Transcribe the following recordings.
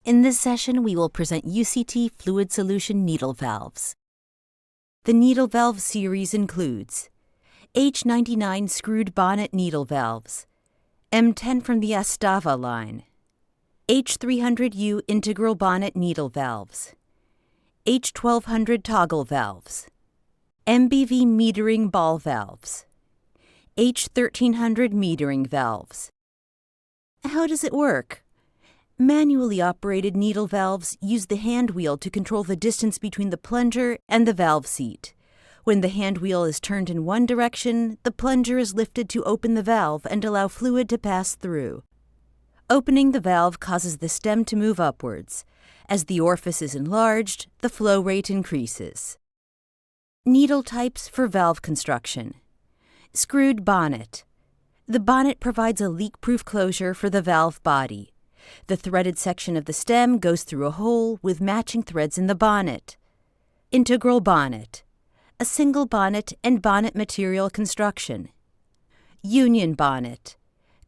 In this session, we will present UCT fluid solution needle valves. The needle valve series includes H99 screwed bonnet needle valves, M10 from the Astava line, H300U integral bonnet needle valves, H1200 toggle valves, MBV metering ball valves, H1300 metering valves. How does it work? Manually operated needle valves use the hand wheel to control the distance between the plunger and the valve seat. When the hand wheel is turned in one direction, the plunger is lifted to open the valve and allow fluid to pass through. Opening the valve causes the stem to move upwards. As the orifice is enlarged, the flow rate increases. Needle types for valve construction. Screwed bonnet. The bonnet provides a leak-proof closure for the valve body. The threaded section of the stem goes through a hole with matching threads in the bonnet. Integral bonnet. A single bonnet and bonnet material construction. Union bonnet.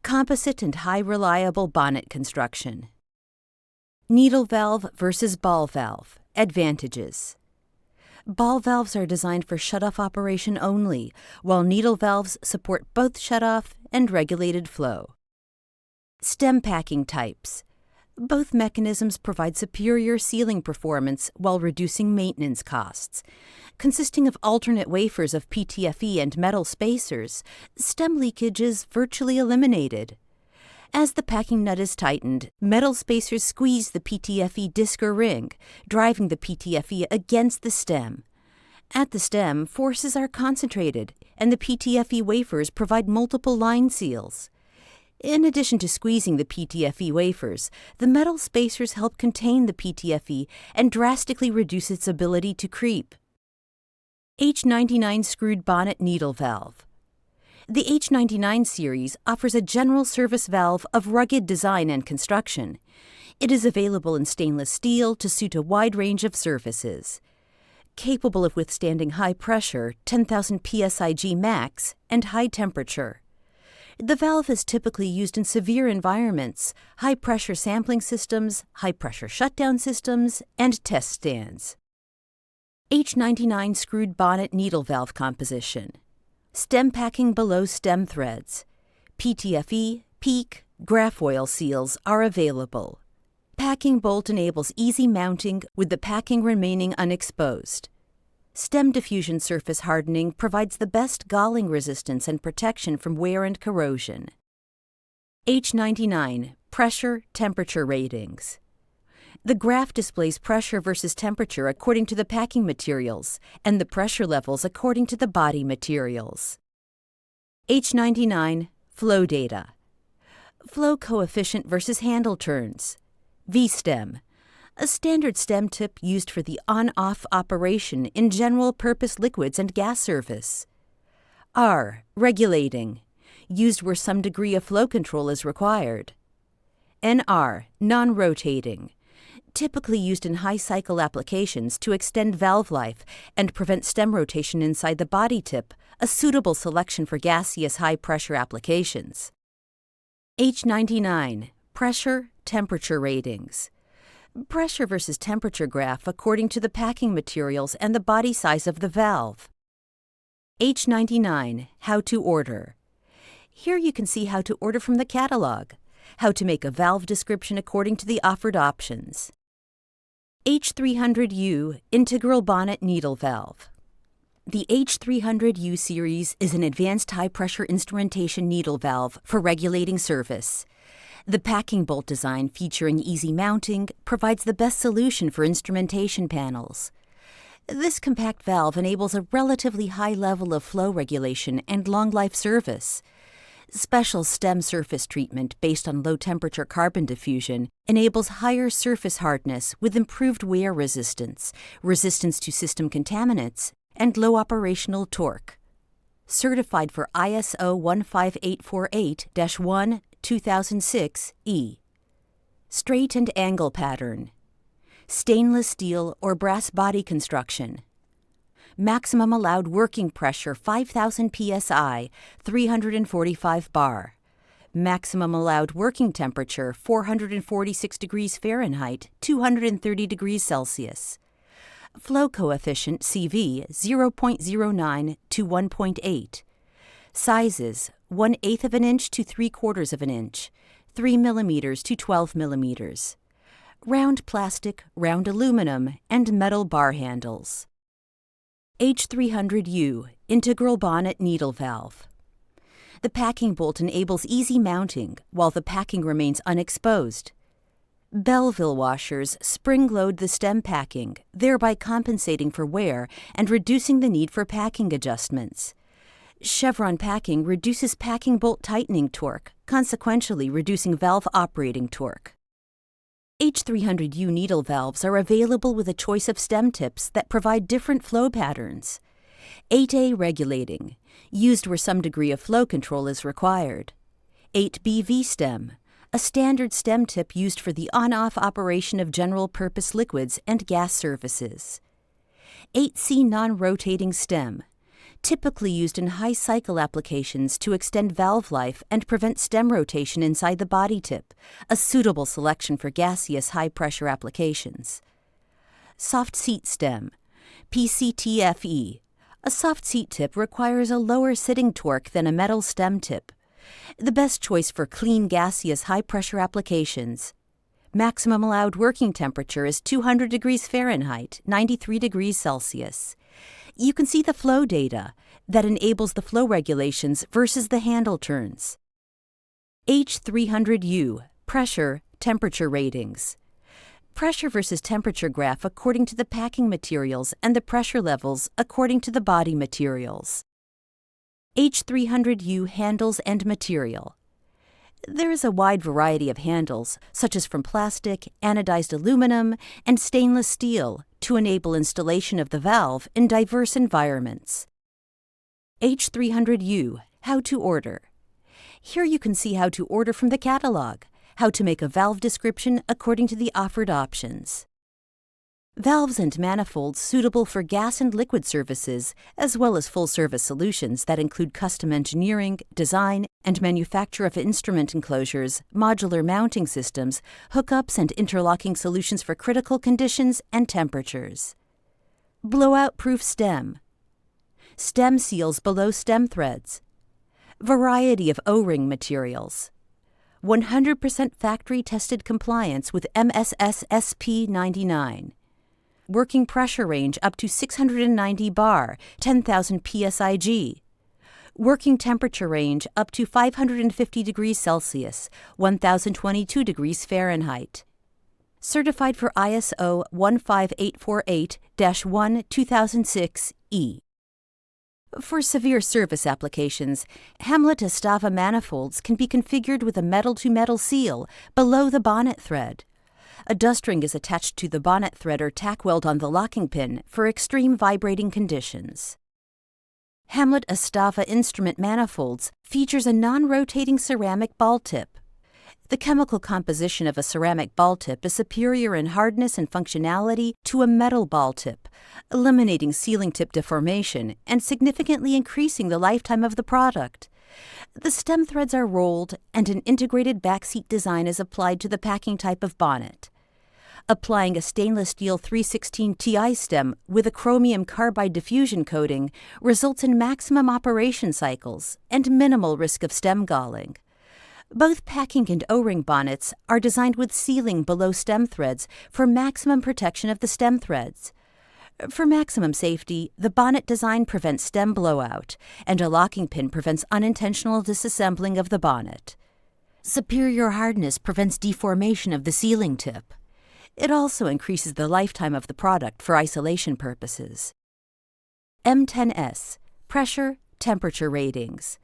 Composite and high reliable bonnet construction. Needle valve versus ball valve. Advantages. Ball valves are designed for shutoff operation only, while needle valves support both shutoff and regulated flow. Stem packing types. Both mechanisms provide superior sealing performance while reducing maintenance costs. Consisting of alternate wafers of PTFE and metal spacers, stem leakage is virtually eliminated. As the packing nut is tightened, metal spacers squeeze the PTFE disc or ring, driving the PTFE against the stem. At the stem, forces are concentrated, and the PTFE wafers provide multiple line seals. In addition to squeezing the PTFE wafers, the metal spacers help contain the PTFE and drastically reduce its ability to creep. H99 screwed bonnet needle valve. The H99 series offers a general service valve of rugged design and construction. It is available in stainless steel to suit a wide range of surfaces. Capable of withstanding high pressure, 10,000 psig max, and high temperature. The valve is typically used in severe environments, high-pressure sampling systems, high-pressure shutdown systems, and test stands. H99 screwed bonnet needle valve composition. Stem packing below stem threads. PTFE, PEEK, Graphoil seals are available. Packing bolt enables easy mounting with the packing remaining unexposed. Stem diffusion surface hardening provides the best galling resistance and protection from wear and corrosion. H99 pressure temperature ratings. The graph displays pressure versus temperature according to the packing materials and the pressure levels according to the body materials. H99 flow data. Flow coefficient versus handle turns. V-stem. A standard stem tip used for the on-off operation in general-purpose liquids and gas service. R. Regulating. Used where some degree of flow control is required. NR. Non-rotating. Typically used in high-cycle applications to extend valve life and prevent stem rotation inside the body tip, a suitable selection for gaseous high-pressure applications. H99. Pressure, temperature ratings. Pressure versus temperature graph according to the packing materials and the body size of the valve. H99 How to order. Here you can see how to order from the catalog, how to make a valve description according to the offered options. H300U integral bonnet needle valve. The H300U series is an advanced high-pressure instrumentation needle valve for regulating service. The packing bolt design featuring easy mounting provides the best solution for instrumentation panels. This compact valve enables a relatively high level of flow regulation and long-life service. Special stem surface treatment based on low-temperature carbon diffusion enables higher surface hardness with improved wear resistance, resistance to system contaminants, and low operational torque. Certified for ISO 15848-1 2006 E. Straight and angle pattern. Stainless steel or brass body construction. Maximum allowed working pressure 5,000 psi, 345 bar. Maximum allowed working temperature 446 degrees Fahrenheit, 230 degrees Celsius. Flow coefficient CV 0.09 to 1.8. Sizes 1/8 of an inch to 3/4 of an inch, 3 millimeters to 12 millimeters. Round plastic, round aluminum, and metal bar handles. H300U Integral Bonnet Needle Valve. The packing bolt enables easy mounting while the packing remains unexposed. Belleville washers spring-load the stem packing, thereby compensating for wear and reducing the need for packing adjustments. Chevron packing reduces packing bolt tightening torque, consequentially reducing valve operating torque. H300U needle valves are available with a choice of stem tips that provide different flow patterns. 8A regulating, used where some degree of flow control is required. 8BV stem, a standard stem tip used for the on-off operation of general-purpose liquids and gas services. 8C non-rotating stem, typically used in high-cycle applications to extend valve life and prevent stem rotation inside the body tip, a suitable selection for gaseous high-pressure applications. Soft seat stem, PCTFE. A soft seat tip requires a lower sitting torque than a metal stem tip. The best choice for clean gaseous high-pressure applications. Maximum allowed working temperature is 200 degrees Fahrenheit, 93 degrees Celsius. You can see the flow data that enables the flow regulations versus the handle turns. H300U Pressure, Temperature Ratings. Pressure versus temperature graph according to the packing materials and the pressure levels according to the body materials. H300U handles and material. There is a wide variety of handles, such as from plastic, anodized aluminum, and stainless steel, to enable installation of the valve in diverse environments. H300U How to order. Here you can see how to order from the catalog, how to make a valve description according to the offered options. Valves and manifolds suitable for gas and liquid services, as well as full-service solutions that include custom engineering, design, and manufacture of instrument enclosures, modular mounting systems, hookups, and interlocking solutions for critical conditions and temperatures. Blowout-proof stem. Stem seals below stem threads. Variety of O-ring materials. 100% factory-tested compliance with MSS SP 99. Working pressure range up to 690 bar, 10,000 psig. Working temperature range up to 550 degrees Celsius, 1,022 degrees Fahrenheit. Certified for ISO 15848-1 2006-E. For severe service applications, Hamlet-Estava manifolds can be configured with a metal-to-metal seal below the bonnet thread. A dust ring is attached to the bonnet thread or tack weld on the locking pin for extreme vibrating conditions. Hamlet-Estava instrument manifolds features a non-rotating ceramic ball tip. The chemical composition of a ceramic ball tip is superior in hardness and functionality to a metal ball tip, eliminating sealing tip deformation and significantly increasing the lifetime of the product. The stem threads are rolled and an integrated backseat design is applied to the packing type of bonnet. Applying a stainless steel 316 Ti stem with a chromium carbide diffusion coating results in maximum operation cycles and minimal risk of stem galling. Both packing and O-ring bonnets are designed with sealing below stem threads for maximum protection of the stem threads. For maximum safety, the bonnet design prevents stem blowout, and a locking pin prevents unintentional disassembling of the bonnet. Superior hardness prevents deformation of the sealing tip. It also increases the lifetime of the product for isolation purposes. M10S Pressure, Temperature Ratings.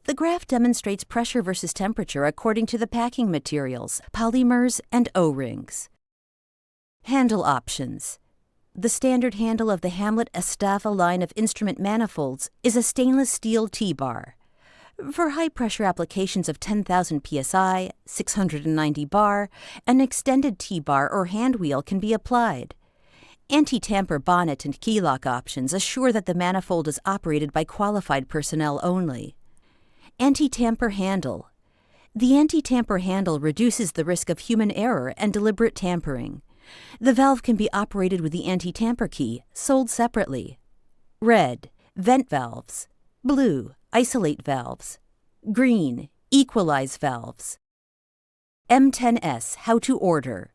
The graph demonstrates pressure versus temperature according to the packing materials, polymers, and O-rings. Handle options. The standard handle of the Hamlet-Estava line of instrument manifolds is a stainless steel T-bar. For high-pressure applications of 10,000 psi, 690 bar, an extended T-bar or hand wheel can be applied. Anti-tamper bonnet and key lock options assure that the manifold is operated by qualified personnel only. Anti-tamper handle. The anti-tamper handle reduces the risk of human error and deliberate tampering. The valve can be operated with the anti-tamper key, sold separately. Red, vent valves. Blue, isolate valves. Green, equalize valves. M10S, how to order.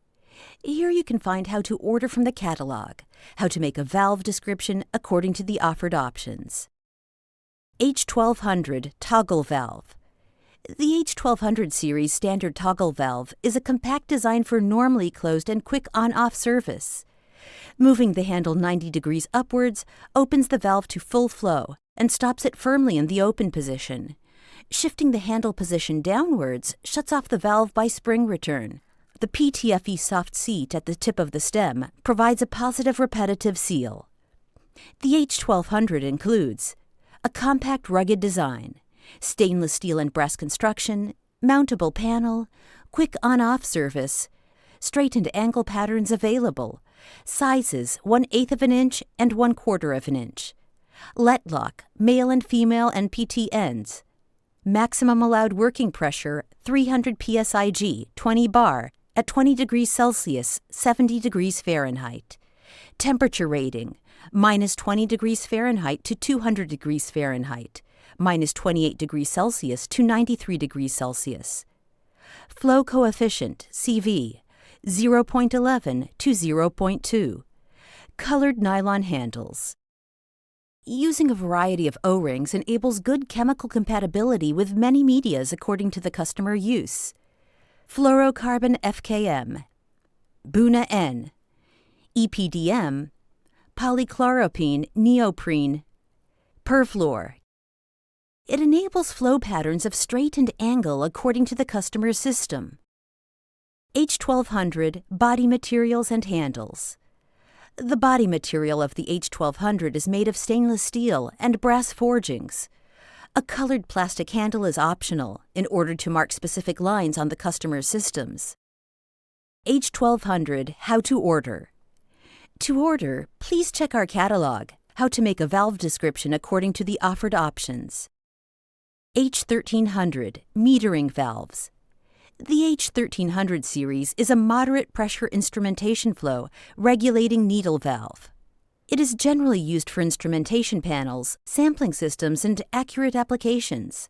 Here you can find how to order from the catalog, how to make a valve description according to the offered options. H1200 toggle valve. The H1200 series standard toggle valve is a compact design for normally closed and quick on-off service. Moving the handle 90 degrees upwards opens the valve to full flow and stops it firmly in the open position. Shifting the handle position downwards shuts off the valve by spring return. The PTFE soft seat at the tip of the stem provides a positive repetitive seal. The H1200 includes a compact rugged design, stainless steel and brass construction, mountable panel, quick on-off service, straight and angle patterns available, sizes 1/8 of an inch and 1/4 of an inch, let-lock, male and female NPT ends, maximum allowed working pressure 300 psig 20 bar at 20 degrees Celsius 70 degrees Fahrenheit, temperature rating minus 20 degrees Fahrenheit to 200 degrees Fahrenheit, minus 28 degrees Celsius to 93 degrees Celsius. Flow coefficient, CV, 0.11 to 0.2. Colored nylon handles. Using a variety of O-rings enables good chemical compatibility with many medias according to the customer use. Fluorocarbon FKM, Buna N, EPDM, polychloropene neoprene, Perfluor. It enables flow patterns of straight and angle according to the customer's system. H1200 body materials and handles. The body material of the H1200 is made of stainless steel and brass forgings. A colored plastic handle is optional in order to mark specific lines on the customer's systems. H1200 how to order. To order, please check our catalog, how to make a valve description according to the offered options. H1300 metering valves. The H1300 series is a moderate pressure instrumentation flow regulating needle valve. It is generally used for instrumentation panels, sampling systems, and accurate applications.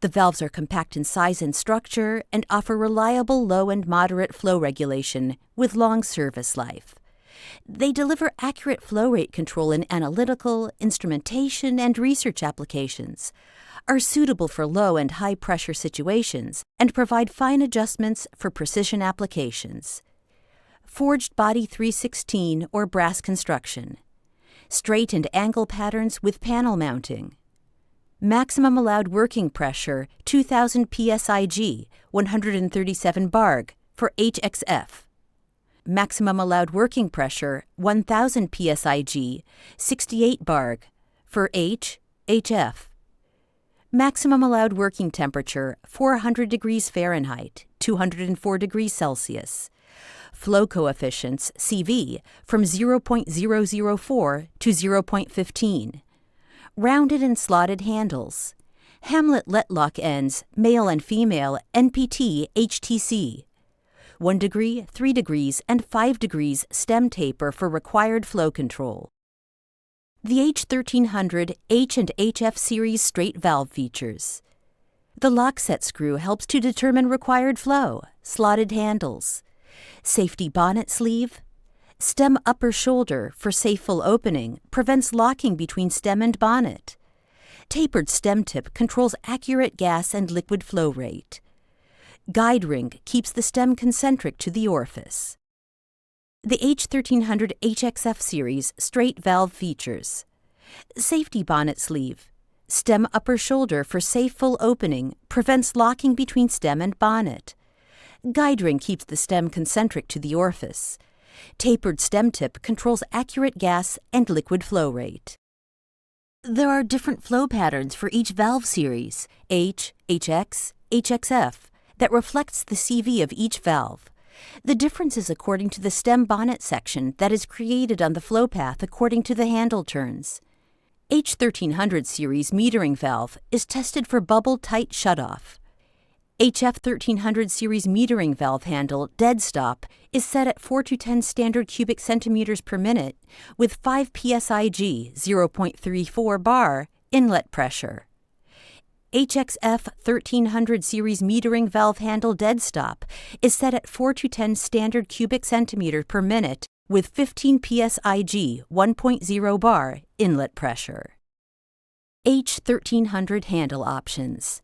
The valves are compact in size and structure and offer reliable low and moderate flow regulation with long service life. They deliver accurate flow rate control in analytical, instrumentation, and research applications, are suitable for low and high pressure situations, and provide fine adjustments for precision applications. Forged body 316 or brass construction. Straight and angle patterns with panel mounting. Maximum allowed working pressure 2000 psig 137 barg for HXF. Maximum allowed working pressure 1000 psig 68 barg for HF. Maximum allowed working temperature 400 degrees Fahrenheit, 204 degrees Celsius. Flow coefficients CV from 0.004 to 0.15. Rounded and slotted handles. Hamlet let-lock ends, male and female, NPT HTC. 1 degree, 3 degrees, and 5 degrees stem taper for required flow control. The H1300 H and HF series straight valve features. The lock set screw helps to determine required flow, slotted handles. Safety bonnet sleeve. Stem upper shoulder for safe full opening prevents locking between stem and bonnet. Tapered stem tip controls accurate gas and liquid flow rate. Guide ring keeps the stem concentric to the orifice. The H1300 HXF series straight valve features. Safety bonnet sleeve. Stem upper shoulder for safe full opening prevents locking between stem and bonnet. Guide ring keeps the stem concentric to the orifice. Tapered stem tip controls accurate gas and liquid flow rate. There are different flow patterns for each valve series, H, HX, HXF, that reflects the CV of each valve. The difference is according to the stem bonnet section that is created on the flow path according to the handle turns. H1300 series metering valve is tested for bubble tight shutoff. HF 1300 series metering valve handle dead stop is set at 4 to 10 standard cubic centimeters per minute with 5 psig 0.34 bar inlet pressure. HXF 1300 series metering valve handle dead stop is set at 4 to 10 standard cubic centimeters per minute with 15 psig 1.0 bar inlet pressure. H1300 handle options.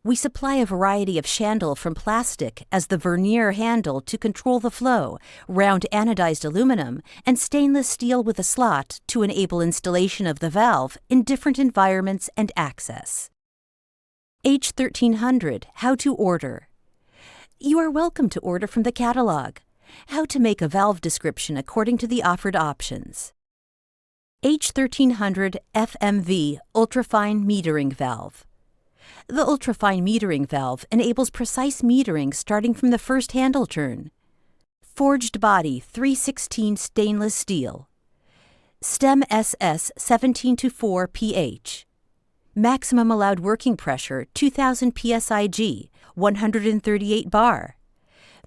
We supply a variety of chandle from plastic as the vernier handle to control the flow, round anodized aluminum, and stainless steel with a slot to enable installation of the valve in different environments and access. H1300 How to Order. You are welcome to order from the catalog. How to make a valve description according to the offered options. H1300 FMV Ultrafine Metering Valve. The ultrafine metering valve enables precise metering starting from the first handle turn. Forged body 316 stainless steel. Stem SS 17 to 4 pH. Maximum allowed working pressure 2000 psig 138 bar.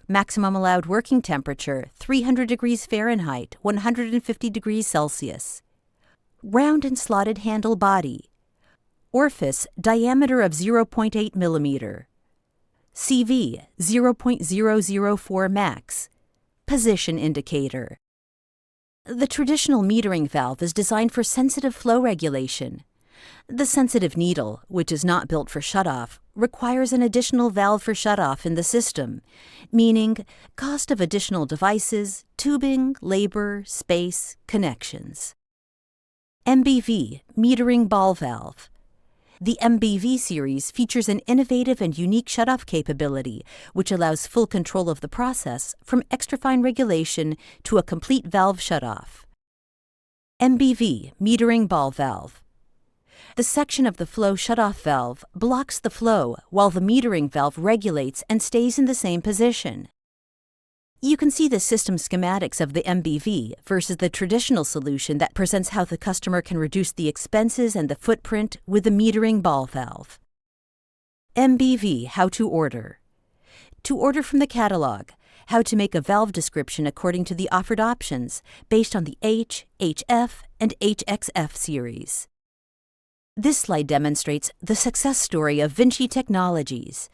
Maximum allowed working temperature 300 degrees Fahrenheit 150 degrees Celsius. Round and slotted handle body. Orifice diameter of 0.8 millimeter. CV 0.004 max. Position indicator. The traditional metering valve is designed for sensitive flow regulation. The sensitive needle, which is not built for shutoff, requires an additional valve for shutoff in the system, meaning cost of additional devices, tubing, labor, space, connections. MBV Metering Ball Valve. The MBV series features an innovative and unique shutoff capability, which allows full control of the process from extra-fine regulation to a complete valve shutoff. MBV Metering Ball Valve. The section of the flow shutoff valve blocks the flow while the metering valve regulates and stays in the same position. You can see the system schematics of the MBV versus the traditional solution that presents how the customer can reduce the expenses and the footprint with the metering ball valve. MBV How to Order. To order from the catalog, how to make a valve description according to the offered options based on the H, HF, and HXF series. This slide demonstrates the success story of Vinci Technologies.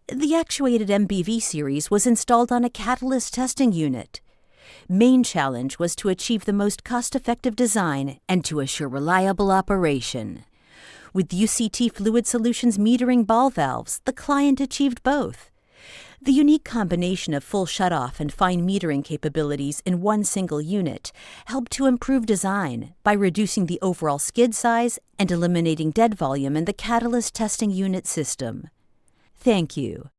The actuated MBV series was installed on a catalyst testing unit. Main challenge was to achieve the most cost-effective design and to assure reliable operation. With UCT Fluid Solutions metering ball valves, the client achieved both. The unique combination of full shutoff and fine metering capabilities in one single unit helped to improve design by reducing the overall skid size and eliminating dead volume in the catalyst testing unit system. Thank you.